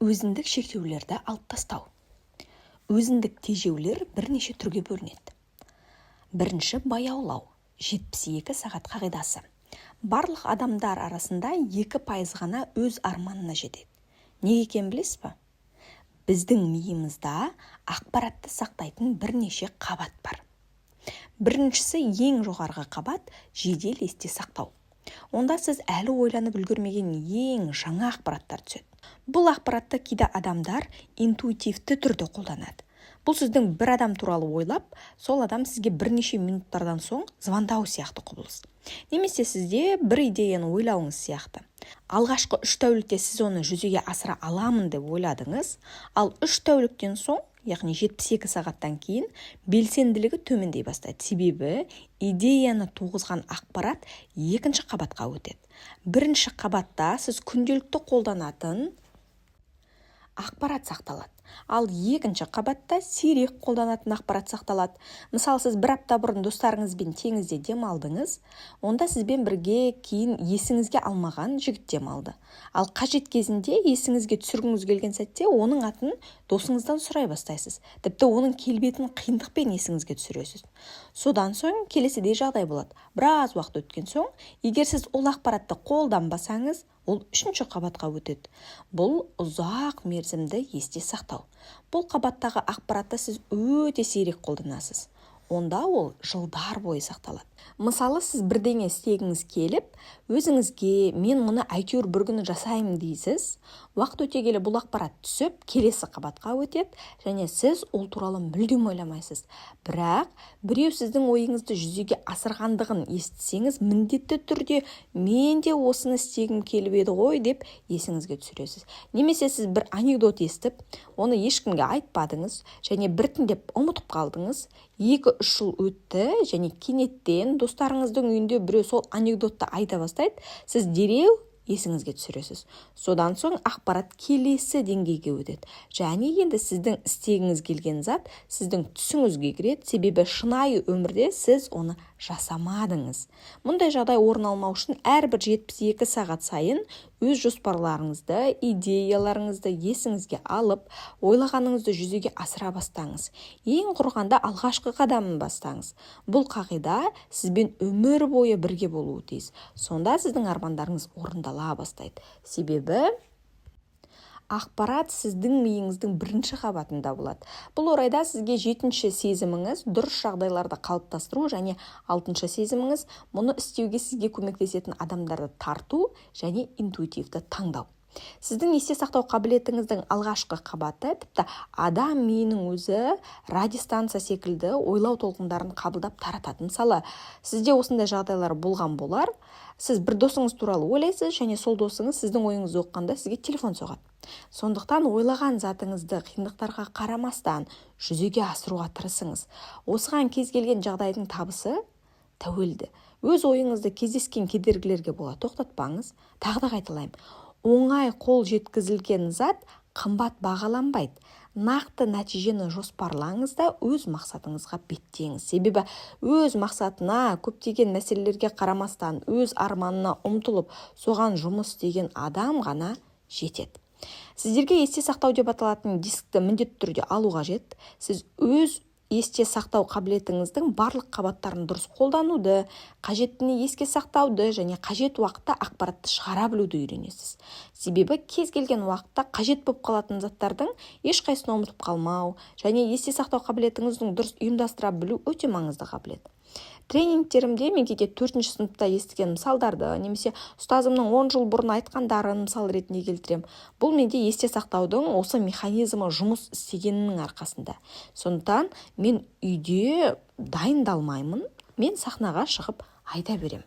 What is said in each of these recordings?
Өзіндік шектеулерді алып тастау. Өзіндік тежеулер бірнеше түрге бөлінеді. Бірінші баяулау, 72 сағат қағидасы. Барлық адамдар арасында 2% ғана өз арманына жетеді. Неге екенін білесіз ба? Біздің миымызда ақпаратты сақтайтын бірнеше қабат бар. Біріншісі ең жоғарғы қабат жедел есте сақтау. Онда сіз әлі ойланып үлгермеген ең жаңа ақпараттар түседі. Бұл ақпаратты кейде адамдар интуитивті түрде қолданады. Бұл сіздің бір адам туралы ойлап, сол адам сізге бірнеше минуттардан соң звондау сияқты құбылыс. Немесе сізде бір идеяны ойлауыңыз сияқты. Алғашқы 3 тәулікте сіз оны жүзеге асыра аламын деп ойладыңыз, ал 3 тәуліктен соң, яғни 72 сағаттан кейін белсенділігі төмендей бастайды. Себебі идеяны туғызған ақпарат екінші қабатқа өтеді. Бірінші қабатта сіз күнделікті қолданатын ақпарат сақталады. Ал екінші қабатта сирек қолданатын ақпарат сақталады. Мысалы, сіз бір апта бұрын достарыңызбен теңізде демалдыңыз, онда сізбен бірге кейін есіңізге алмаған жігіт демалды. Ал қажет кезінде есіңізге түсіргіңіз келген сәтте оның атын досыңыздан сұрай бастайсыз. Тіпті оның келбетін қиындықпен есіңізге түсіресіз. Содан соң келесідей жағдай болады. Біраз уақыт өткен соң, егер сіз ол ақпаратты қолданбасаңыз, ол үшінші қабатқа өтеді. Бұл ұзақ мерзімді есте сақтау. Бұл қабаттағы ақпаратты сіз өте сирек қолданасыз. Онда ол жылдар бойы сақталады. Мысалы, сіз бірдеңе істегіңіз келіп, өзіңізге мен мұны әйтеуір бір күні жасаймын дейсіз. Уақыт өте келе бұл ақпарат түсіп, келесі қабатқа өтеді, және сіз ол туралы мүлдем ойламайсыз. Бірақ біреу сіздің ойыңызды жүзеге асырғандығын естісеңіз, міндетті түрде мен де осыны істегім келіп еді ғой деп есіңізге түсіресіз. Немесе сіз бір анекдот естіп, оны ешкімге айтпадыңыз және біртіндеп ұмытып қалдыңыз. 2-3 жыл өтті және кенеттен достарыңыздың үйінде біреу сол анекдотты айта бастайды, сіз дереу есіңізге түсіресіз. Содан соң ақпарат келесі деңгейге өтеді. Және енді сіздің істегіңіз келген зат сіздің түсіңізге кіреді, себебі шынайы өмірде сіз оны жасамадыңыз. Мұндай жағдай орын алмау үшін әрбір 72 сағат сайын өз жоспарларыңызды, идеяларыңызды есіңізге алып, ойлағаныңызды жүзеге асыра бастаңыз. Ең құрғанда алғашқы қадамын бастаңыз. Бұл қағида сізбен өмір бойы бірге болуы тиіс. Сонда сіздің армандарыңыз орындала бастайды. Себебі ақпарат сіздің миыңыздың бірінші қабатында болады. Бұл орайда сізге 7-ші сезіміңіз дұрыс жағдайларды қалыптастыру және 6-шы сезіміңіз мұны істеуге сізге көмектесетін адамдарды тарту және интуитивті таңдау. Сіздің есте сақтау қабілетіңіздің алғашқы қабаты, тіпті адам миының өзі радиостанция секілді ойлау толқындарын қабылдап таратады. Мысалы, сізде осындай жағдайлар болған болар. Сіз бір досыңыз туралы ойлайсыз және сол досыңыз сіздің ойыңызды оқығанда сізге телефон соғады. Сондықтан ойлаған затыңызды қиындықтарға қарамастан жүзеге асыруға тырысыңыз. Осыған кез келген жағдайдың табысы тәуелді. Өз ойыңызды кездескен кедергілерге бола тоқтатпаңыз. Тағы да қайталаймын. Оңай қол жеткізілген зат қымбат бағаланбайды. Нақты нәтижені жоспарлаңыз да өз мақсатыңызға беттеңіз. Себебі өз мақсатына көптеген мәселелерге қарамастан өз арманына ұмтылып, соған жұмыс істеген адам ғана жетеді. Сіздерге есте сақтау деп аталатын дискті міндетті түрде алу қажет. Сіз өз есте сақтау қабілетіңіздің барлық қабаттарын дұрыс қолдануды, қажеттіні еске сақтауды және қажет уақытта ақпаратты шығара білуді үйренесіз. Себебі кез келген уақытта қажет болып қалатын заттардың ешқайсыны ұмытып қалмау және есте сақтау қабілетіңіздің дұрыс ұйымдастыра білу өте маңызды қабілет. Тренингтерімде мен кейде 4-ші сыныпта естіген мысалдарды, немесе ұстазымның 10 жыл бұрын айтқандарын мысал ретінде келтірем. Бұл менде есте сақтаудың осы механизмі жұмыс істегенінің арқасында. Сондықтан мен үйде дайындалмаймын, мен сахнаға шығып айта берем.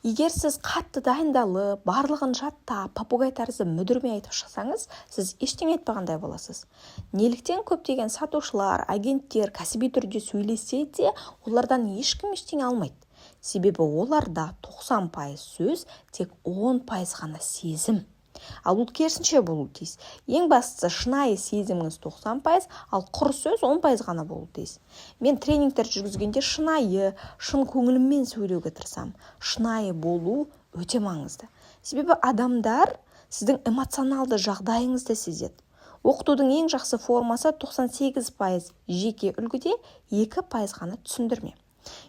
Егер сіз қатты дайындалып, барлығын жаттап, попугай тәрізді мүдірмей айтып шықсаңыз, сіз ештеңе айтпағандай боласыз. Неліктен көптеген сатушылар, агенттер кәсіби түрде сөйлесе де, олардан ешкім ештеңе алмайды. Себебі оларда 90% сөз, тек 10% ғана сезім. Ал бұл керісінше болу тиіс. Ең бастысы шынайы сезіміңіз 90%, ал құр сөз 10% ғана болу тиіс. Мен тренингтер жүргізгенде шынайы, шын көңіліммен сөйлеуге тырысамын. Шынайы болу өте маңызды. Себебі адамдар сіздің эмоционалды жағдайыңызды сезеді. Оқытудың ең жақсы формасы 98% жеке үлгіде, 2% ғана түсіндірме.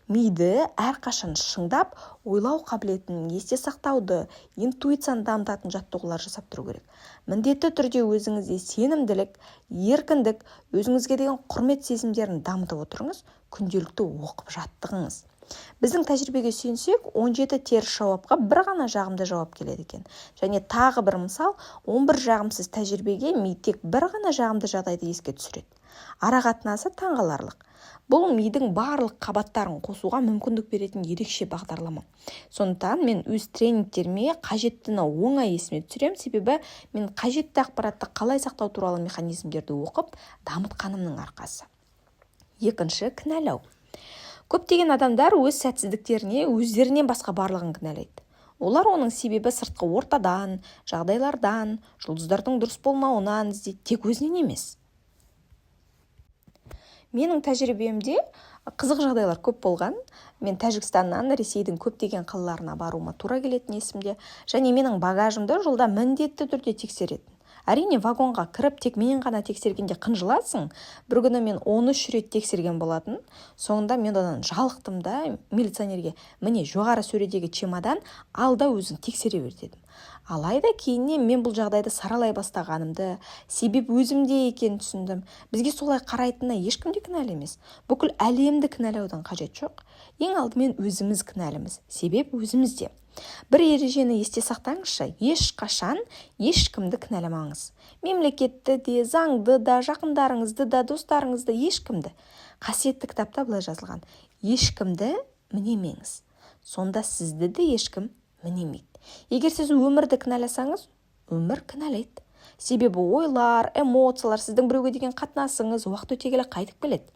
Миды әрқашан шыңдап, ойлау қабілетін, есте сақтауды, интуицияны дамытатын жаттығулар жасап тұру керек. Міндетті түрде өзіңізде сенімділік, еркіндік, өзіңізге деген құрмет сезімдерін дамытып отырыңыз, күнделікті оқып жаттығыңыз. Біздің тәжірибеге сүйенсек, 17 теріс жауапқа бір ғана жағымды жауап келеді екен. Және тағы бір мысал, 11 жағымсыз тәжірибеге ми тек бір ғана жағымды жағдайды еске түсіреді. Арақатынасы таңғаларлық. Бұл мидың барлық қабаттарын қосуға мүмкіндік беретін ерекше бағдарлама. Сондықтан мен өз тренингтеріме қажеттіні оңай есіме түсірем, себебі мен қажетті ақпаратты қалай сақтау туралы механизмдерді оқып, дамытқанымның арқасы. Екінші, кінәлау. Көптеген адамдар өз сәтсіздіктеріне өздерінен басқа барлығын кінәлайды. Олар оның себебі сыртқы ортадан, жағдайлардан, жұлдыздардың дұрыс болмауынан іздейді, тек өзінен емес. Менің тәжірибемде қызық жағдайлар көп болған. Мен Тәжікстаннан Ресейдің көптеген қалаларына баруыма тура келетін есімде, және менің багажымды жолда міндетті түрде тексеретін. Әрине, вагонға кіріп, тек менен ғана тексергенде қынжыласың. Бір күні мен 13 рет тексерген болатын. Соңында мен одан жалықтым да милиционерге, міне жоғары сөредегі чемодан, алда өзің тексере бер дедім. Алайда кейіннен мен бұл жағдайды саралай бастағанымды, себеп өзімде екенін түсіндім. Бізге солай қарайтынына ешкім де кінәлі емес. Бүкіл әлемді кінәлаудан қажет жоқ. Ең алдымен өзіміз кінәліміз, себеп өзімізде. Бір ережені есте сақтаңызшы, ешқашан ешкімді кінәламаңыз. Мемлекетті де, заңды да, жақындарыңызды да, достарыңызды, ешкімді. Қасиетті кітапта былай жазылған: ешкімді мінемеңіз. Сонда сізді де ешкім мінемейді. Егер сіз өмірді кінәласаңыз, өмір кінәлайды. Себебі ойлар, эмоциялар, сіздің біреуге деген қатынасыңыз уақыт өте келе қайтып келеді.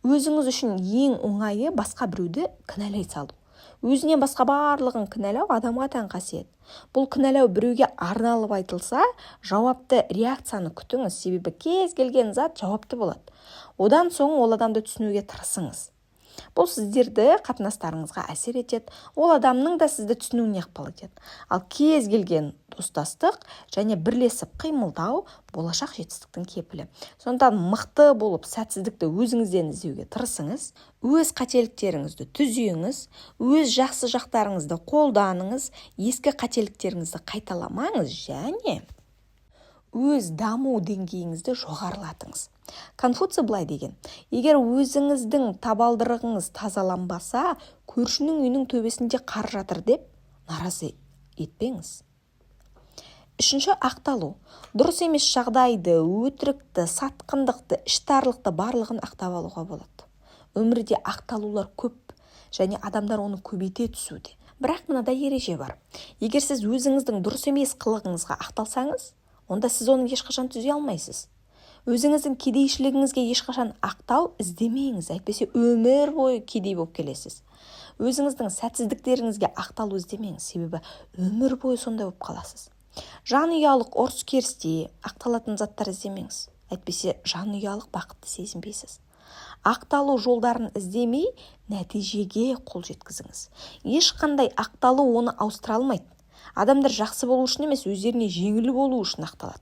Өзіңіз үшін ең оңайы басқа біреуді кінәлай салу. Өзінен басқа барлығын кінәлау адамға тән қасиет. Бұл кінәлау біреуге арналып айтылса, жауапты реакцияны күтіңіз, себебі кез келген зат жауапты болады. Одан соң ол адамды түсінуге тырысыңыз. Бұл сіздерді қатынастарыңызға әсер етеді, ол адамның да сізді түсінуіне ықпал етеді. Ал кез келген достастық және бірлесіп қимылдау болашақ жетістіктің кепілі. Сондықтан мықты болып сәтсіздікті өзіңізден іздеуге тырысыңыз, өз қателіктеріңізді түзеңіз, өз жақсы жақтарыңызды қолданыңыз, ескі қателіктеріңізді қайталамаңыз және өз даму деңгейіңізді жоғарылатыңыз. Конфуций былай деген: егер өзіңіздің табалдырығыңыз тазаланбаса, көршінің үйінің төбесінде қар жатыр деп наразы етпеңіз. Үшінші, ақталу. Дұрыс емес жағдайды, өтірікті, сатқындықты, іштарлықты барлығын ақтап алуға болады. Өмірде ақталулар көп және адамдар оны көбейте түсуде. Бірақ мынадай ереже бар. Егер сіз өзіңіздің дұрыс емес қылығыңызға ақталсаңыз, онда сіз оны ешқашан түзе алмайсыз. Өзіңіздің кедейшілігіңізге ешқашан ақтау іздемеңіз, әйтпесе өмір бойы кедей болып келесіз. Өзіңіздің сәтсіздіктеріңізге ақталу іздемеңіз, себебі өмір бойы сондай болып қаласыз. Жанұялық ұрыс-керісте ақталатын заттар іздемеңіз, әйтпесе жанұялық бақытты сезінбейсіз. Ақталу жолдарын іздемей, нәтижеге қол жеткізіңіз. Ешқандай ақталу оны ауыстыра алмайды. Адамдар жақсы болу үшін емес, өздеріне жеңіл болу үшін ақталады.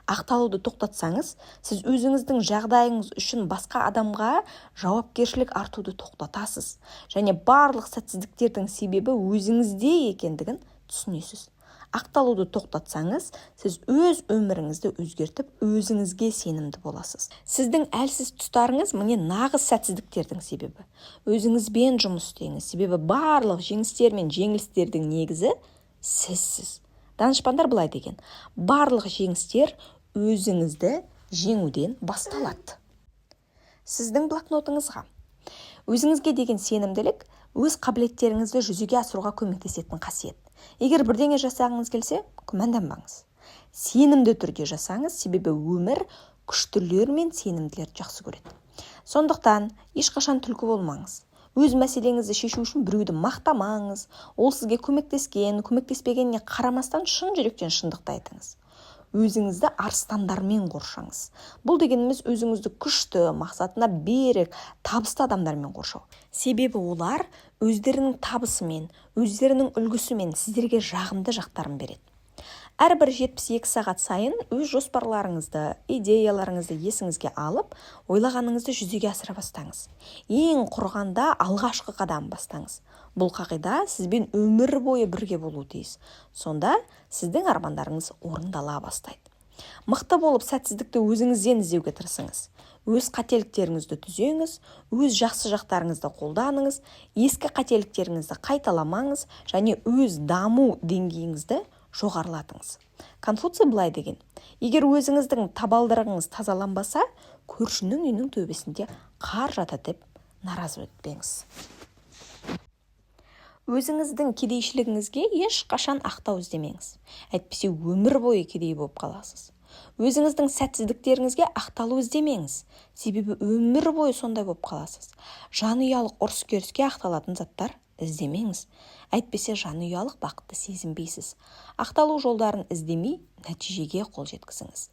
Ақталуды тоқтатсаңыз, сіз өзіңіздің жағдайыңыз үшін басқа адамға жауапкершілік артуды тоқтатасыз. Және барлық сәтсіздіктердің себебі өзіңізде екендігін түсінесіз. Ақталуды тоқтатсаңыз, сіз өз өміріңізді өзгертіп, өзіңізге сенімді боласыз. Сіздің әлсіз тұстарыңыз міне нағыз сәтсіздіктердің себебі. Өзіңізбен жұмыс істеңіз, себебі барлық жеңістер мен жеңілістердің негізі сізсіз. Данышпандар былай деген: барлық жеңістер өзіңізді жеңуден басталады. Сіздің блокнотыңызға. Өзіңізге деген сенімділік өз қабілеттеріңізді жүзеге асыруға көмектесетін қасиет. Егер бірдеңе жасағыңыз келсе, күмәнданбаңыз. Сенімді түрде жасаңыз, себебі өмір күштілер мен сенімділерді жақсы көреді. Сондықтан ешқашан түлкі болмаңыз. Өз мәселеңізді шешу үшін біреуді мақтамаңыз. Ол сізге көмектеспегеніне қарамастан шын жүректен шындықты айтыңыз. Өзіңізді арыстандармен қоршаңыз. Бұл дегеніміз өзіңізді күшті, мақсатына берік, табысты адамдармен қоршау. Себебі олар өздерінің табысымен, өздерінің үлгісімен сіздерге жағымды жақтарын береді. Әрбір 72 сағат сайын өз жоспарларыңызды, идеяларыңызды есіңізге алып, ойлағаныңызды жүзеге асыра бастаңыз. Ең құрғанда алғашқы қадам бастаңыз. Бұл қағида сізбен өмір бойы бірге болуы тиіс. Сонда сіздің армандарыңыз орындала бастайды. Мықты болып сәтсіздікті өзіңізден іздеуге тырысыңыз. Өз қателіктеріңізді түзеңіз, өз жақсы жақтарыңызды қолданыңыз, ескі қателіктеріңізді қайталамаңыз және өз даму деңгейіңізді жоғарылатыңыз. Конфуций былай деген: егер өзіңіздің табалдырығыңыз тазаланбаса, көршінің үйінің төбесінде қар жатады деп наразы өтпеңіз. Өзіңіздің кедейшілігіңізге ешқашан ақтау іздемеңіз. Әйтпесе өмір бойы кедей болып қаласыз. Өзіңіздің сәтсіздіктеріңізге ақталу іздемеңіз. Себебі өмір бойы сондай болып қаласыз. Жанұялық ұрыс-керіске ақталатын заттар іздемеңіз. Әйтпесе жанұялық бақытты сезінбейсіз. Ақталу жолдарын іздемей, нәтижеге қол жеткізіңіз.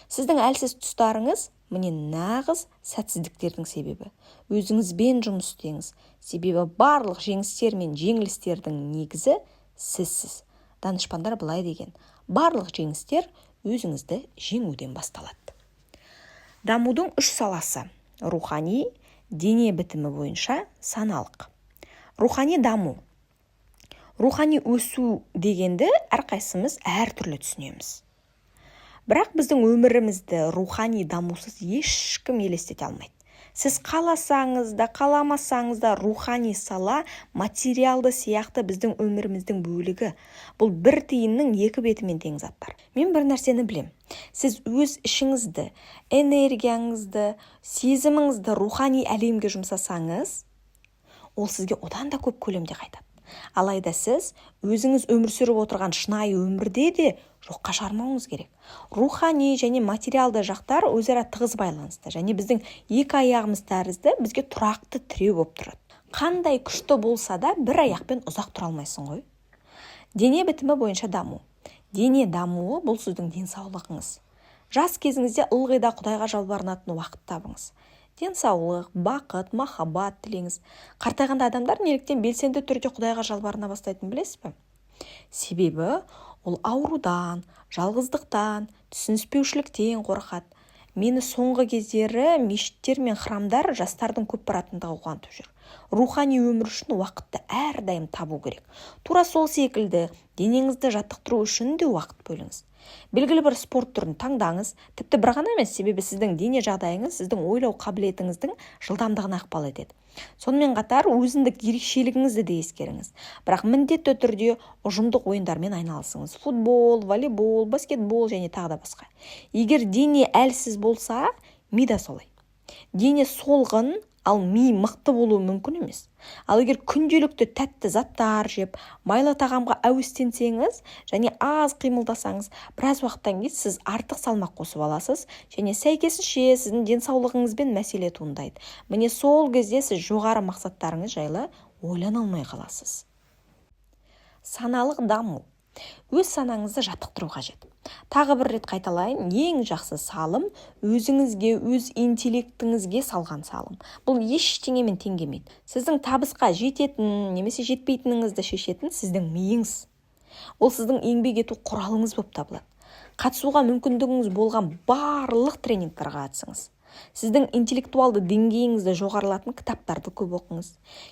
Сіздің әлсіз тұстарыңыз міне нағыз сәтсіздіктердің себебі. Өзіңізбен жұмыс істеңіз. Себебі барлық жеңістер мен жеңілістердің негізі сізсіз. Данышпандар былай деген: барлық жеңістер өзіңізді жеңуден басталады. Дамудың 3 саласы: рухани, дене бітімі бойынша саналық. Рухани даму. Рухани өсу дегенді әрқайсымыз әртүрлі түсінеміз. Бірақ біздің өмірімізді рухани дамусыз ешкім елестете алмайды. Сіз қаласаңыз да, қаламасаңыз да, рухани сала материалды сияқты біздің өміріміздің бөлігі. Бұл бір тиынның екі бетімен тең заттар. Мен бір нәрсені білем. Сіз өз ішіңізді, энергияңызды, сезіміңізді рухани әлемге жұмсасаңыз, ол сізге одан да көп көлемде қайтады. Алайда сіз өзіңіз өмір сүріп отырған шынайы өмірде де жоққа шығармауыңыз керек. Рухани және материалды жақтар өзара тығыз байланысты және біздің екі аяғымыз тәрізді бізге тұрақты тіреу болып тұрады. Қандай күшті болса да бір аяқпен ұзақ тұра алмайсың ғой. Дене бітімі бойынша даму. Дене дамуы бұл сіздің денсаулығыңыз. Жас кезіңізде ылғи да Құдайға жалбарынатын уақыт табыңыз. Денсаулық, бақыт, махаббат тілеңіз. Қартайғанда адамдар неліктен белсенді түрде Құдайға жалбарына бастайтынын білесіз бе? Себебі ол аурудан, жалғыздықтан, түсініспеушіліктен қорқады. Мені соңғы кездері мешіттер мен храмдар жастардың көп баратындығы қуантып жүр. Рухани өмір үшін уақытты әрдайым табу керек. Тура сол секілді денеңізді жаттықтыру үшін де уақыт бөліңіз. Белгілі бір спорт түрін таңдаңыз. Тіпті бір ғана емес, себебі сіздің дене жағдайыңыз сіздің ойлау қабілетіңіздің жылдамдығына ықпал етеді. Сонымен қатар өзіндік ерекшелігіңізді де ескеріңіз. Бірақ міндетті түрде ұжымдық ойындармен айналысыңыз. Футбол, волейбол, баскетбол және тағы да басқа. Егер дене әлсіз болса, ми да солай. Дене солғын, ал ми мықты болуы мүмкін емес. Ал егер күнделікті тәтті заттар жеп, майлы тағамға әуестенсеңіз және аз қимылдасаңыз, біраз уақыттан кейін сіз артық салмақ қосып аласыз және сәйкесінше сіздің денсаулығыңызбен мәселе туындайды. Міне сол кезде сіз жоғары мақсаттарыңыз жайлы ойлана алмай қаласыз. Саналық даму. Өз санаңызды жаттықтыру қажет. Тағы бір рет қайталайын, ең жақсы салым өзіңізге, өз интеллектіңізге салған салым. Бұл ештеңемен тең келмейді. Сіздің табысқа жететін немесе жетпейтініңізді шешетін сіздің миыңыз. Ол сіздің еңбек ету құралыңыз болып табылады. Қатысуға мүмкіндігіңіз болған барлық тренингтарға қатысыңыз. Сіздің интеллектуалды деңгейіңізді жоғарылатын кітаптарды көп оқыңыз.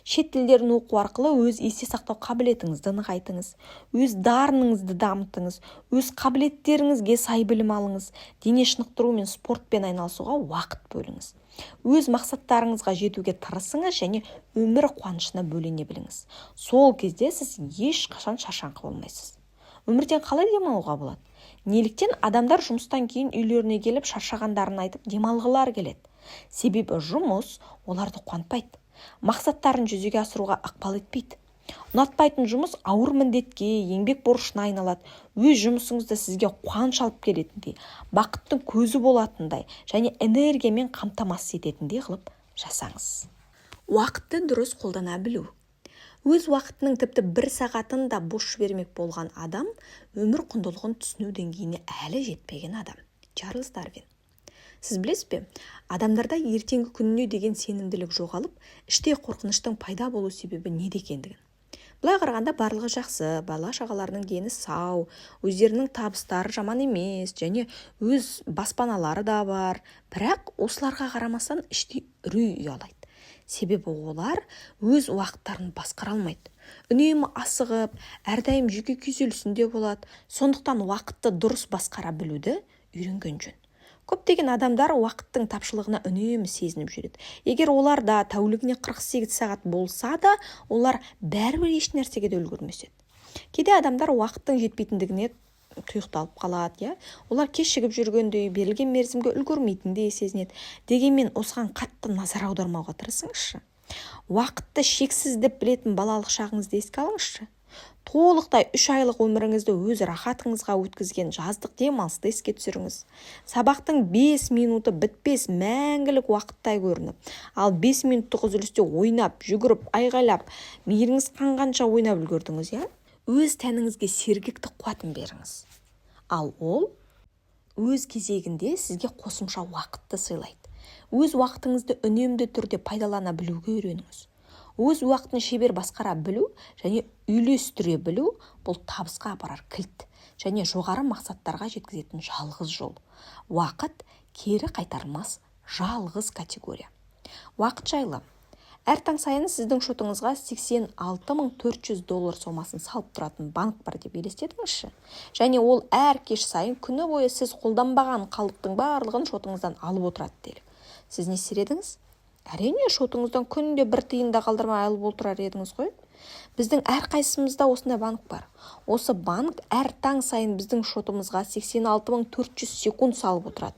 Шет тілдерін оқу арқылы өз есте сақтау қабілетіңізді нығайтыңыз. Өз дарыныңызды дамытыңыз. Өз қабілеттеріңізге сай білім алыңыз. Дене шынықтыру мен спортпен айналысуға уақыт бөліңіз. Өз мақсаттарыңызға жетуге тырысыңыз және өмір қуанышына бөлене біліңіз. Сол кезде сіз ешқашан шаршаңқы болмайсыз. Өмірден қалай демалуға болады? Неліктен адамдар жұмыстан кейін үйлеріне келіп шаршағандарын айтып демалғылар келеді? Себебі жұмыс оларды қуантпайды. Мақсаттарын жүзеге асыруға ықпал етпейді. Ұнатпайтын жұмыс ауыр міндетке, еңбек борышына айналады. Өз жұмысыңызды сізге қуаныш алып келетіндей, бақыттың көзі болатындай және энергиямен қамтамасыз ететіндей қылып жасаңыз. Уақытты дұрыс қолдана білу. Өз уақытының тіпті 1 сағатын да бос жібермек болған адам өмір құндылығын түсіну деңгейіне әлі жетпеген адам. Чарльз Дарвин. Сіз білесіз бе, адамдарда ертеңгі күніне деген сенімділік жоғалып, іштей қорқыныштың пайда болу себебі неде екендігін. Былай қарағанда барлығы жақсы, бала шағаларының дені сау, өздерінің табыстары жаман емес, және өз баспаналары да бар. Бірақ осыларға қарамастан іштей үрей ұялайды. Себебі олар өз уақыттарын басқара алмайды. Үнемі асығып, әрдайым жүйке күйзелісінде болады. Сондықтан уақытты дұрыс басқара білуді үйренген жөн. Көптеген адамдар уақыттың тапшылығына үнемі сезініп жүреді. Егер оларда тәулігіне 48 сағат болса да, олар бәрібір еш нәрсеге де үлгермес еді. Кейде адамдар уақыттың жетпейтіндігіне тұйықталып қалады, олар кешігіп жүргендей, берілген мерзімге үлгермейтіндей сезінеді. Дегенмен осыған қатты назар аудармауға тырысыңызшы. Уақытты шексіз деп білетін балалық шағыңызды еске алыңызшы. Толықтай 3 айлық өміріңізді өз рахатыңызға өткізген жаздық демалысты еске түсіріңіз. Сабақтың 5 минуты бітпес мәңгілік уақыттай көрініп, ал 5 минуттық үзілісте ойнап, жүгіріп, айғайлап, мейіріңіз қанғанша ойнап үлгердіңіз, Өз тәніңізге сергектік қуатын беріңіз. Ал ол өз кезегінде сізге қосымша уақытты сыйлайды. Өз уақытыңызды үнемді түрде пайдалана білуге үйреніңіз. Өз уақытын шебер басқара білу және үйлестіре білу бұл табысқа апарар кілт және жоғары мақсаттарға жеткізетін жалғыз жол. Уақыт кері қайтарылмас жалғыз категория. Уақыт жайлы. Әр таң сайын сіздің шотыңызға $86,400 сомасын салып тұратын банк бар деп елестетіңізші. Және ол әр кеш сайын күні бойы сіз қолданбаған қалдықтың барлығын шотыңыздан алып отырады делік. Сіз не істер едіңіз? Әрине, шотыңыздан күнде бір тиын да қалдырмай алып отырар едіңіз ғой. Біздің әр қайсымызда осындай банк бар. Осы банк әр таң сайын біздің шотымызға 86,400 секунд салып отырады.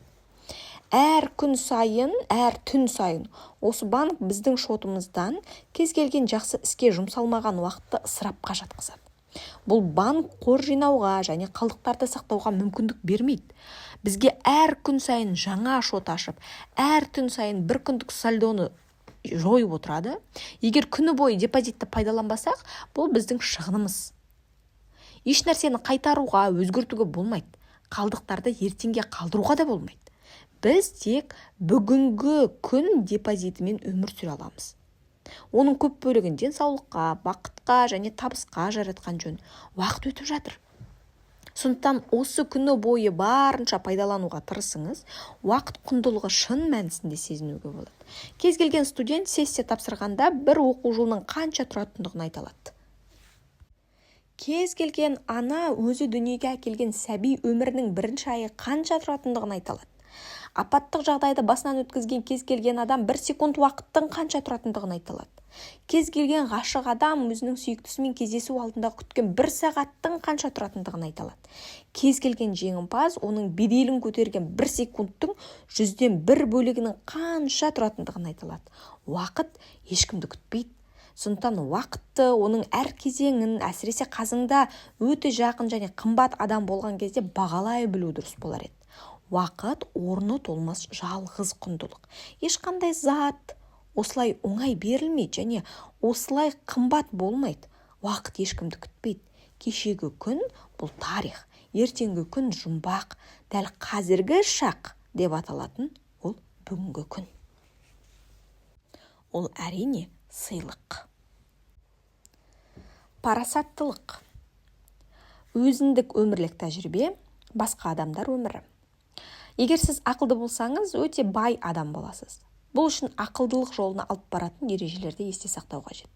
Әр күн сайын, әр түн сайын осы банк біздің шотымыздан кез келген жақсы іске жұмсалмаған уақытты ысырапқа жатқызады. Бұл банк қор жинауға және қалдықтарды сақтауға мүмкіндік бермейді. Бізге әр күн сайын жаңа шот ашып, әр түн сайын бір күндік сальдоны жойып отырады. Егер күні бойы депозитті пайдаланбасақ, бұл біздің шығынымыз. Еш нәрсені қайтаруға, өзгертуге болмайды. Қалдықтарды ертеңге қалдыруға да болмайды. Біз тек бүгінгі күн депозитімен өмір сүре аламыз. Оның көп бөлігін денсаулыққа, бақытқа және табысқа жаратқан жөн. Уақыт өтіп жатыр. Сондықтан осы күні бойы барынша пайдалануға тырысыңыз, уақыт құндылығы шын мәнісінде сезінуге болады. Кез келген студент сессия тапсырғанда бір оқу жылының қанша тұратындығын айта алады. Кез келген ана өзі дүниеге әкелген сәби өмірінің бірінші айы қанша тұратындығын айта алады. Апаттық жағдайды басынан өткізген кез келген адам 1 секунд уақыттың қанша тұратындығын айта алады. Кез келген ғашық адам өзінің сүйіктісімен кездесу алдында күткен 1 сағаттың қанша тұратындығын айта алады. Кез келген жеңімпаз оның беделін көтерген 1 секундтың 100-ден 1 бөлігінің қанша тұратындығын айта алады. Уақыт ешкімді күтпейді. Сондықтан уақытты, оның әр кезеңін, әсіресе қазыңда өте жақын және қымбат адам болған кезде бағалай білу дұрыс болар еді. Уақыт орны толмас жалғыз құндылық. Ешқандай зат осылай оңай берілмейді және осылай қымбат болмайды. Уақыт ешкімді күтпейді. Кешегі күн бұл тарих, ертеңгі күн жұмбақ, дәл қазіргі шақ деп аталатын ол бүгінгі күн. Ол әрине сыйлық. Парасаттылық. Өзіндік өмірлік тәжірибе, басқа адамдар өмірі. Егер сіз ақылды болсаңыз, өте бай адам боласыз. Бұл үшін ақылдылық жолына алып баратын ережелерді есте сақтау қажет.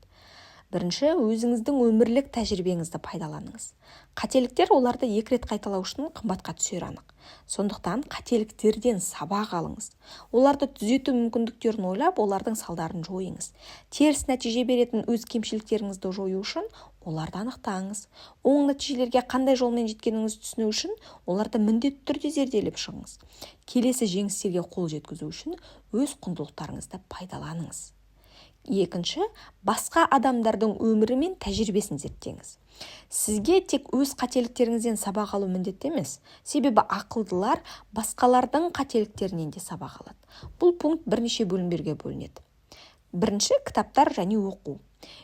Бірінші, өзіңіздің өмірлік тәжірибеңізді пайдаланыңыз. Қателіктер оларды 2 рет қайталау үшін қымбатқа түсер анық. Сондықтан қателіктерден сабақ алыңыз. Оларды түзету мүмкіндіктерін ойлап, олардың салдарын жойыңыз. Теріс нәтиже беретін өз кемшіліктеріңізді жою үшін оларды анықтаңыз. Оң нәтижелерге қандай жолмен жеткеніңізді түсіну үшін оларды міндетті түрде зерделеп шығыңыз. Келесі жеңістерге қол жеткізу үшін өз құндылықтарыңызды пайдаланыңыз. Екінші, басқа адамдардың өмірі мен тәжірибесін зерттеңіз. Сізге тек өз қателіктеріңізден сабақ алу міндетті емес, себебі ақылдылар басқалардың қателіктерінен де сабақ алады. Бұл пункт бірнеше бөлімдерге бөлінеді. Бірінші, кітаптар және оқу.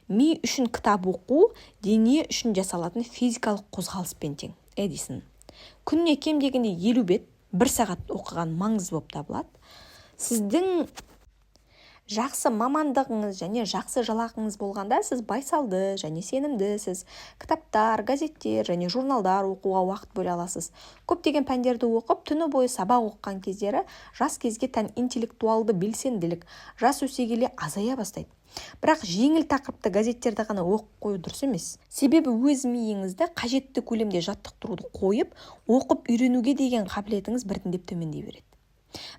Ми үшін кітап оқу, дене үшін жасалатын физикалық қозғалыспен тең. Эдисон. Күніне кем дегенде 50 бет, 1 сағат оқыған маңызды болып табылады. Сіздің Жақсы мамандығыңыз және жақсы жалақыңыз болғанда сіз байсалды және сенімдісіз. Кітаптар, газеттер және журналдар оқуға уақыт бөле аласыз. Көптеген пәндерді оқып, түні бойы сабақ оқыған кездері жас кезге тән интеллектуалды белсенділік жас өсе келе азая бастайды. Бірақ жеңіл тақырыпты газеттерді ғана оқып қою дұрыс емес. Себебі өз миыңызды қажетті көлемде жаттықтыруды қойып, оқып үйренуге деген қабілетіңіз біртіндеп төмендей береді.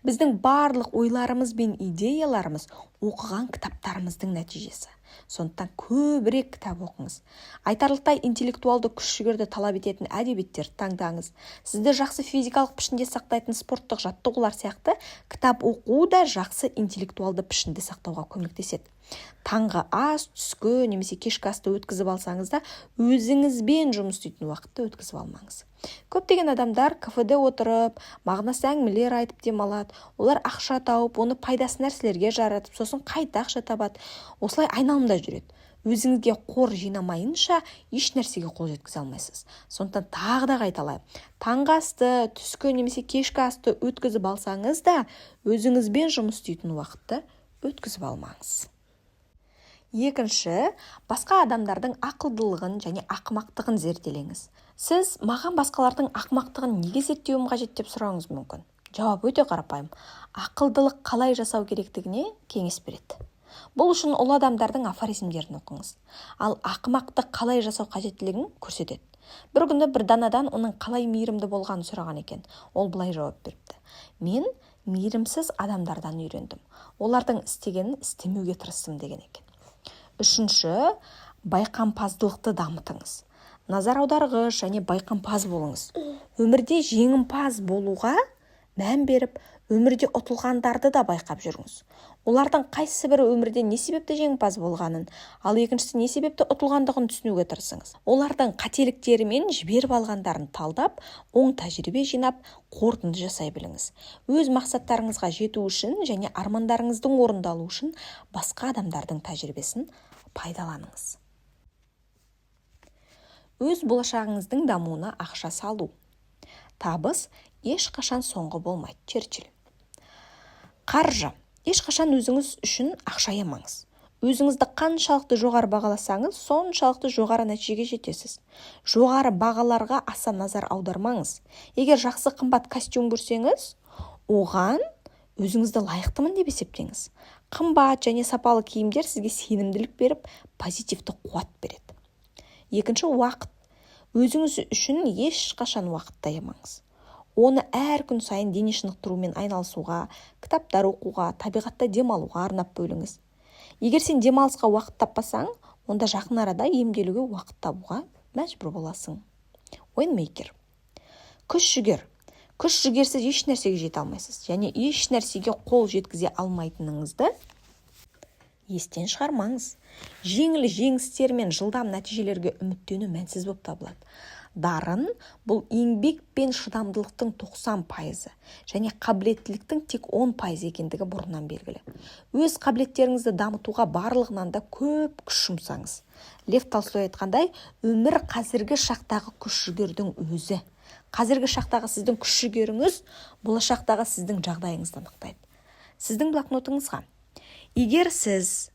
Біздің барлық ойларымыз бен идеяларымыз оқыған кітаптарымыздың нәтижесі. Сондықтан көбірек кітап оқыңыз. Айтарлықтай интеллектуалды күш-жігерді талап ететін әдебиеттерді таңдаңыз. Сізді жақсы физикалық пішінде сақтайтын спорттық жаттығулар сияқты кітап оқу да жақсы интеллектуалды пішінде сақтауға көмектеседі. Таңғы ас, түскі немесе кешкі асты өткізіп алсаңыз да, өзіңізбен жұмыс істейтін уақытты өткізіп алмаңыз. Көптеген адамдар кафеде отырып, мағынасыз әңгімелер айтып демалады. Олар ақша тауып, оны пайдасыз нәрселерге жаратып, сосын қайта ақша табады. Осылай айналымда жүреді. Өзіңізге қор жинамайынша еш нәрсеге қол жеткізе алмайсыз. Сондықтан тағы да қайталаймын. Таңғы асты, түскі немесе кешкі асты өткізіп алсаңыз да, өзіңізбен жұмыс істейтін уақытты өткізіп алмаңыз. Екінші, басқа адамдардың ақылдылығын және ақымақтығын зерделеңіз. Сіз маған басқалардың ақымақтығын неге зерттеуім қажет деп сұрауыңыз мүмкін. Жауап өте қарапайым. Ақылдылық қалай жасау керектігіне кеңес береді. Бұл үшін ұлы адамдардың афоризмдерін оқыңыз. Ал ақымақтық қалай жасау қажеттілігін көрсетеді. Бір күні бір данадан оның қалай мейірімді болғанын сұраған екен. Ол былай жауап беріпті. Мен мейірімсіз адамдардан үйрендім. Олардың істегенін істемеуге тырыстым деген екен. Үшінші, байқампаздылықты дамытыңыз. Назар аударғыш және байқампаз болыңыз. Өмірде жеңімпаз болуға мән беріп, өмірде ұтылғандарды да байқап жүріңіз. Олардың қайсысы бірі өмірде не себепті жеңімпаз болғанын, ал екіншісі не себепті ұтылғандығын түсінуге тырысыңыз. Олардың қателіктері мен жіберіп алғандарын талдап, оң тәжірибе жинап, қорытынды жасай біліңіз. Өз мақсаттарыңызға жету үшін және армандарыңыздың орындалу үшін басқа адамдардың тәжірибесін пайдаланыңыз. Өз болашағыңыздың дамуына ақша салу. Табыс ешқашан соңғы болмайды. Черчилль. Қаржы. Ешқашан өзіңіз үшін ақша аямаңыз. Өзіңізді қаншалықты жоғары бағаласаңыз, соншалықты жоғары нәтижеге жетесіз. Жоғары бағаларға аса назар аудармаңыз. Егер жақсы қымбат костюм көрсеңіз, оған өзіңізді лайықтымын деп есептеңіз. Қымбат және сапалы киімдер сізге сенімділік беріп, позитивті қуат береді. Екінші, уақыт. Өзіңіз үшін ешқашан уақытты аямаңыз. Оны әр күн сайын дене шынықтырумен айналысуға, кітаптар оқуға, табиғатта демалуға арнап бөліңіз. Егер сен демалысқа уақыт таппасаң, онда жақын арада емделуге уақыт табуға мәжбүр боласың. Уайнмейкер. Күш-жігер. Күш-жігерсіз еш нәрсеге жете алмайсыз, және еш нәрсеге қол жеткізе алмайтыныңызды естен шығармаңыз. Жеңіл жеңістер мен жылдам нәтижелерге үміттену мәнсіз болып табылады. Дарын бұл еңбек пен шыдамдылықтың 90%, және қабілеттіліктің тек 10% екендігі бұрыннан белгілі. Өз қабілеттеріңізді дамытуға барлығынан да көп күш жұмсаңыз. Лев Толстой айтқандай, өмір қазіргі шақтағы күш-жігердің өзі. Қазіргі шақтағы сіздің күш-жігеріңіз болашақтағы сіздің жағдайыңызды анықтайды. Сіздің блокнотыңызға. Егер сіз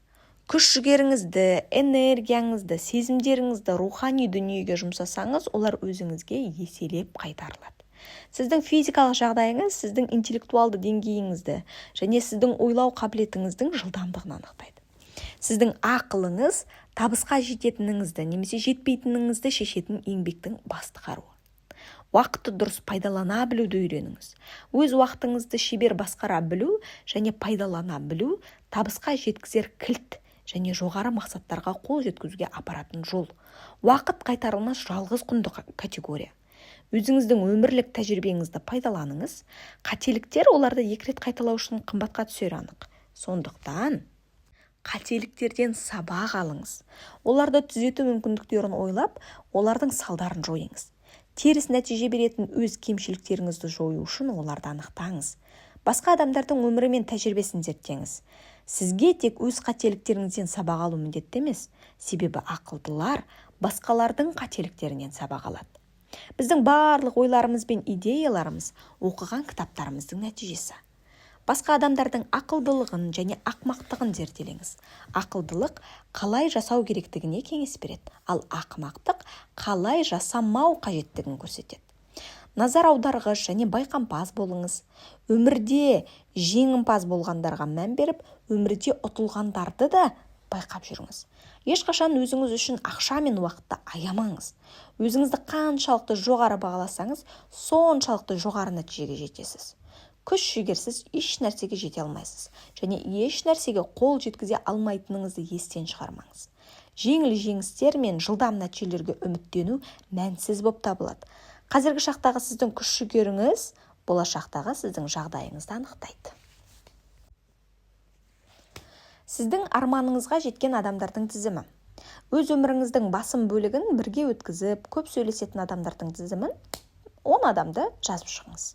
күш-жігеріңізді, энергияңызды, сезімдеріңізді рухани дүниеге жұмсасаңыз, олар өзіңізге еселеп қайтарылады. Сіздің физикалық жағдайыңыз сіздің интеллектуалды деңгейіңізді және сіздің ойлау қабілетіңіздің жылдамдығын анықтайды. Сіздің ақылыңыз табысқа жететініңізді немесе жетпейтініңізді шешетін еңбектің басты қаруы. Уақытты дұрыс пайдалана білуді үйреніңіз. Өз уақытыңызды шебер басқара білу және пайдалана білу табысқа жеткізер кілт және жоғары мақсаттарға қол жеткізуге апаратын жол. Уақыт қайтарылмас жалғыз құнды категория. Өзіңіздің өмірлік тәжірибеңізді пайдаланыңыз. Қателіктер оларды 2 рет қайталау үшін қымбатқа түсері анық. Сондықтан қателіктерден сабақ алыңыз. Оларды түзету мүмкіндіктерін ойлап, олардың салдарын жойыңыз. Теріс нәтиже беретін өз кемшіліктеріңізді жою үшін оларды анықтаңыз. Басқа адамдардың өмірі мен тәжірибесін зерттеңіз. Сізге тек өз қателіктеріңізден сабақ алу міндетті емес, себебі ақылдылар басқалардың қателіктерінен сабақ алады. Біздің барлық ойларымыз бен идеяларымыз оқыған кітаптарымыздың нәтижесі. Басқа адамдардың ақылдылығын және ақмақтығын зерделеңіз. Ақылдылық қалай жасау керектігіне кеңес береді, ал ақмақтық қалай жасамау қажеттігін көрсетеді. Назар аударғыш және байқампаз болыңыз. Өмірде жеңімпаз болғандарға мән беріп, өмірде ұтылғандарды да байқап жүріңіз. Ешқашан өзіңіз үшін ақша мен уақытты аямаңыз. Өзіңізді қаншалықты жоғары бағаласаңыз, соншалықты жоғары нәтижеге жетесіз. Күш жігерсіз еш нәрсеге жете алмайсыз, және еш нәрсеге қол жеткізе алмайтыныңызды естен шығармаңыз. Жеңіл жеңістер мен жылдам нәтижелерге үміттену мәнсіз болып табылады. Қазіргі шақтағы сіздің күш жігеріңіз болашақтағы сіздің жағдайыңызды анықтайды. Сіздің арманыңызға жеткен адамдардың тізімі. Өз өміріңіздің басым бөлігін бірге өткізіп, көп сөйлесетін адамдардың тізімін 10 адамды жазып шығыңыз.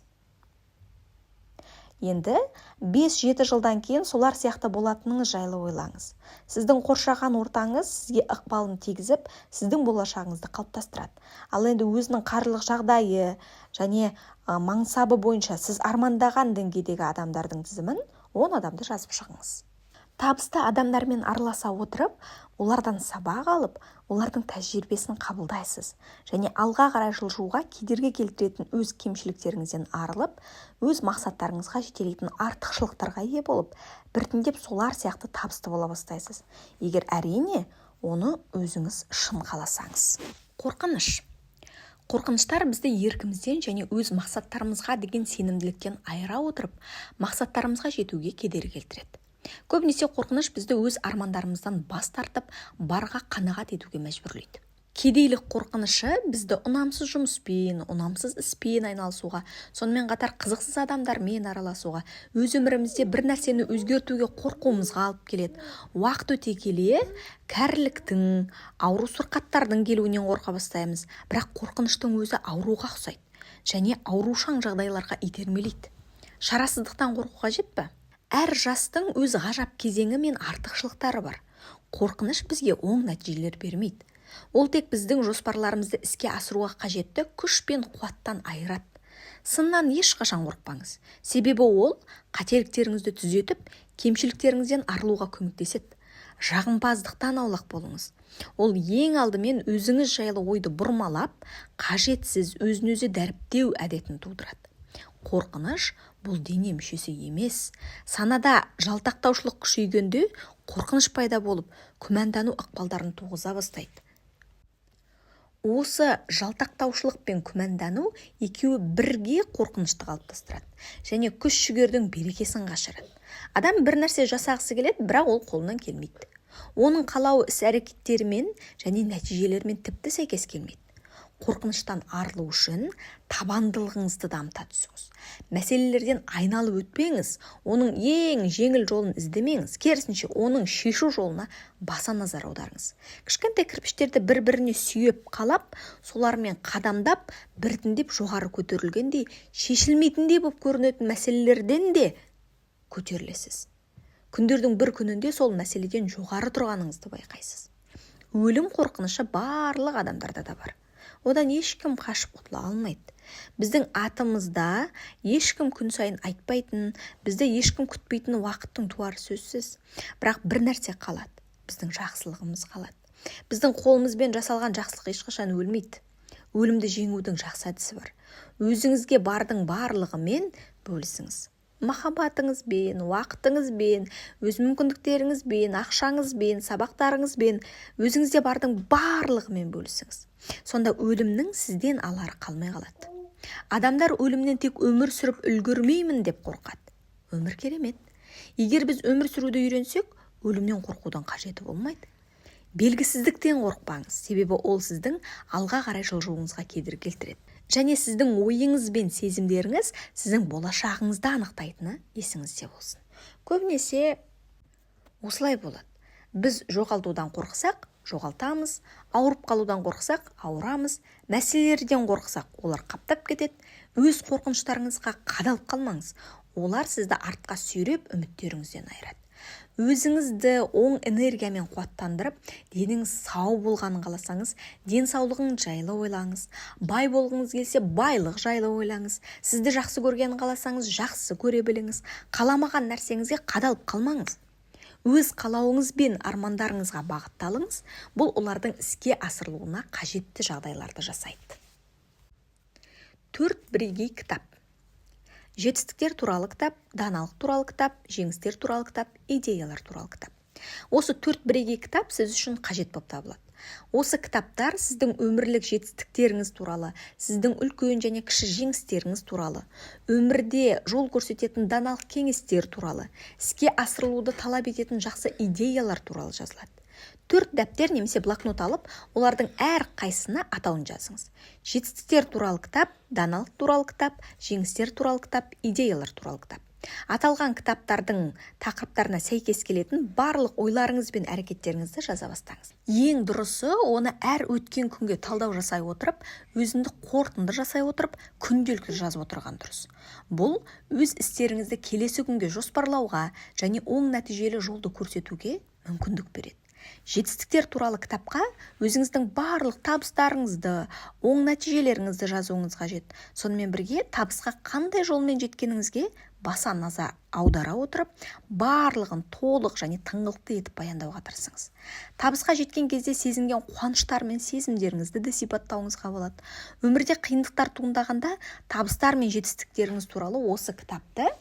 Енді 5-7 жылдан кейін солар сияқты болатыныңыз жайлы ойлаңыз. Сіздің қоршаған ортаңыз сізге ықпалын тигізіп, сіздің болашағыңызды қалыптастырады. Ал енді өзінің қаржылық жағдайы және мансабы бойынша сіз армандаған деңгейдегі адамдардың тізімін 10 адамды жазып шығыңыз. Табысты адамдармен араласа отырып, олардан сабақ алып, олардың тәжірибесін қабылдайсыз. Және алға қарай жылжуға кедергі келтіретін өз кемшіліктеріңізден арылып, өз мақсаттарыңызға жетелейтін артықшылықтарға ие болып, біртіндеп солар сияқты табысты бола бастайсыз. Егер әрине, оны өзіңіз шын қаласаңыз. Қорқыныш. Қорқыныштар бізді еркімізден және өз мақсаттарымызға деген сенімділіктен айыра отырып, мақсаттарымызға жетуге кедергі келтіреді. Көбінесе қорқыныш бізді өз армандарымыздан бас тартып, барға қанағат етуге мәжбүрлейді. Кедейлік қорқынышы бізді ұнамсыз жұмыспен, ұнамсыз іспен айналысуға, сонымен қатар қызықсыз адамдармен араласуға, өз өмірімізде бір нәрсені өзгертуге қорқуымызға алып келеді. Уақыт өте келе, кәріліктің, ауру сырқаттардың келуінен қорқа бастаймыз, бірақ қорқыныштың өзі ауруға ұқсайды және аурушаң жағдайларға итермелейді. Шарасыздықтан қорқу қажет пе? Әр жастың өз ғажап кезеңі мен артықшылықтары бар. Қорқыныш бізге оң нәтижелер бермейді. Ол тек біздің жоспарларымызды іске асыруға қажетті күш пен қуаттан айырады. Сыннан ешқашан қорықпаңыз. Себебі ол қателіктеріңізді түзетіп, кемшіліктеріңізден арылуға көмектеседі. Жағымпаздықтан аулақ болыңыз. Ол ең алдымен өзіңіз жайлы ойды бұрмалап, қажетсіз өзін-өзі дәріптеу әдетін тудырады. Қорқыныш бұл дене мүшесі емес. Санада жалтақтаушылық күшейгенде қорқыныш пайда болып, күмәндану ықпалдарын туғыза бастайды. Осы жалтақтаушылық пен күмәндану екеуі бірге қорқынышты қалыптастырады және күш жігердің берекесін қашырады. Адам бір нәрсе жасағысы келеді, бірақ ол қолынан келмейді. Оның қалауы іс-әрекеттерімен және нәтижелерімен тіпті сәйкес келмейді. Қорқыныштан арылу үшін табандылығыңызды дамыта түсіңіз. Мәселелерден айналып өтпеңіз, оның ең жеңіл жолын іздемеңіз, керісінше оның шешу жолына баса назар аударыңыз. Кішкентай кірпіштерді бір-біріне сүйеп қалап, солармен қадамдап, біртіндеп жоғары көтерілгендей, шешілмейтіндей болып көрінетін мәселелерден де көтерілесіз. Күндердің бір күнінде сол мәселеден жоғары тұрғаныңызды байқайсыз. Өлім қорқынышы барлық адамдарда да бар. Одан ешкім қашып құтыла алмайды. Біздің атымызда ешкім күн сайын айтпайтын, бізді ешкім күтпейтін уақыттың туары сөзсіз. Бірақ бір нәрсе қалады. Біздің жақсылығымыз қалады. Біздің қолымызбен жасалған жақсылық ешқашан өлмейді. Өлімді жеңудің жақсы әдісі бар. Өзіңізге бардың барлығымен бөлісіңіз. Махаббатыңызбен, уақытыңызбен, өз мүмкіндіктеріңізбен, ақшаңызбен, сабақтарыңызбен, өзіңізде бардың барлығымен бөлісіңіз. Сонда өлімнің сізден алары қалмай қалады. Адамдар өлімнен тек өмір сүріп үлгермеймін деп қорқады. Өмір керемет. Егер біз өмір сүруді үйренсек, өлімнен қорқудан қажеті болмайды. Белгісіздіктен қорықпаңыз, себебі ол сіздің алға қарай жылжуыңызға кедергі келтіреді. Және сіздің ойыңыз бен сезімдеріңіз сіздің болашағыңызды анықтайтыны есіңізде болсын. Көбінесе осылай болады. Біз жоғалтудан қорқсақ, жоғалтамыз, ауырып қалудан қорқсақ, ауырамыз, мәселелерден қорқсақ, олар қаптап кетеді. Өз қорқыныштарыңызға қадалып қалмаңыз. Олар сізді артқа сүйреп үміттеріңізден айырады. Өзіңізді оң энергиямен қуаттандырып, деніңіз сау болғанын қаласаңыз, денсаулығың жайлы ойлаңыз. Бай болғыңыз келсе, байлық жайлы ойлаңыз. Сізді жақсы көргенін қаласаңыз, жақсы көре біліңіз. Қаламаған нәрсеңізге қадалып қалмаңыз. Өз қалауыңыз бен армандарыңызға бағытталыңыз. Бұл олардың іске асырылуына қажетті жағдайларды жасайды. 4 бірегей кітап. Жетістіктер туралы кітап, даналық туралы кітап, жеңістер туралы кітап, идеялар туралы кітап. Осы 4 бірегей кітап сіз үшін қажет болып табылады. Осы кітаптар сіздің өмірлік жетістіктеріңіз туралы, сіздің үлкен және кіші жеңістеріңіз туралы, өмірде жол көрсететін даналық кеңестер туралы, іске асырылуды талап ететін жақсы идеялар туралы жазылады. 4 дәптер немесе блокнот алып, олардың әр қайсына атауын жазыңыз. Жетістіктер туралы кітап, даналық туралы кітап, жеңістер туралы кітап, идеялар туралы кітап. Аталған кітаптардың тақырыптарына сәйкес келетін барлық ойларыңыз бен әрекеттеріңізді жаза бастаңыз. Ең дұрысы, оны әр өткен күнге талдау жасай отырып, өзіндік қорытынды жасай отырып, күнделікті жазып отырған дұрыс. Бұл өз істеріңізді келесі күнге жоспарлауға және оң нәтижелі жолды көрсетуге мүмкіндік береді. Жетістіктер туралы кітапқа өзіңіздің барлық табыстарыңызды, оң нәтижелеріңізді жазуыңыз қажет. Сонымен бірге табысқа қандай жолмен жеткеніңізге баса назар аудара отырып, барлығын толық және тыңғылықты етіп баяндауға тырысыңыз. Табысқа жеткен кезде сезінген қуаныштар мен сезімдеріңізді де сипаттауыңызға болады. Өмірде қиындықтар туындағанда табыстар мен жетістіктеріңіз туралы осы кітапты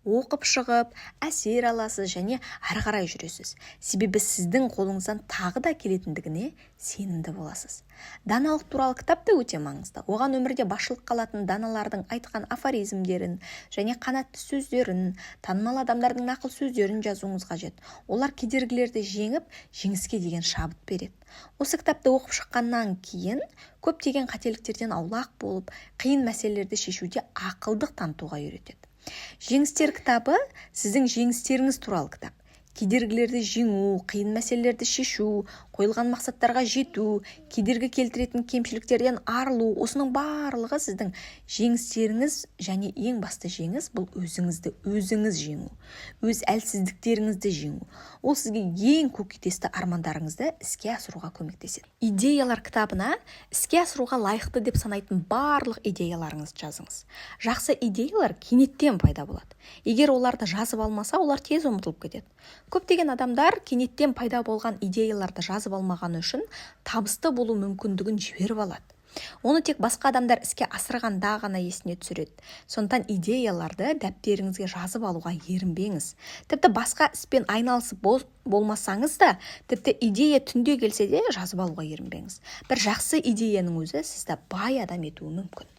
оқып шығып, әсер аласыз және ары қарай жүресіз. Себебі сіздің қолыңыздан тағы да келетіндігіне сенімді боласыз. Даналық туралы кітап та өте маңызды. Оған өмірде басшылыққа алатын даналардың айтқан афоризмдерін және қанатты сөздерін, танымал адамдардың нақыл сөздерін жазуыңыз қажет. Олар кедергілерді жеңіп, жеңіске деген шабыт береді. Осы кітапты оқып шыққаннан кейін көптеген қателіктерден аулақ болып, қиын мәселелерді шешуде ақылдық танытуға үйретеді. Жеңістер кітабы сіздің жеңістеріңіз туралы кітап. Кедергілерді жеңу, қиын мәселелерді шешу, қойылған мақсаттарға жету, кедергі келтіретін кемшіліктерден арылу, осының барлығы сіздің жеңістеріңіз және ең басты жеңіс бұл өзіңізді өзіңіз жеңу, өз әлсіздіктеріңізді жеңу. Ол сізге ең көкейтесті армандарыңызды іске асыруға көмектеседі. Идеялар кітабына іске асыруға лайықты деп санайтын барлық идеяларыңызды жазыңыз. Жақсы идеялар кенеттен пайда болады. Егер оларды жазып алмаса, олар тез ұмытылып кетеді. Көптеген адамдар кенеттен пайда болған идеяларды жазып алмағаны үшін табысты болу мүмкіндігін жіберіп алады. Оны тек басқа адамдар іске асырғанда ғана есіне түсіреді. Сондықтан идеяларды дәптеріңізге жазып алуға ерінбеңіз. Тіпті басқа іспен айналысып болмасаңыз да, тіпті идея түнде келсе де жазып алуға ерінбеңіз. Бір жақсы идеяның өзі сізді бай адам етуі мүмкін.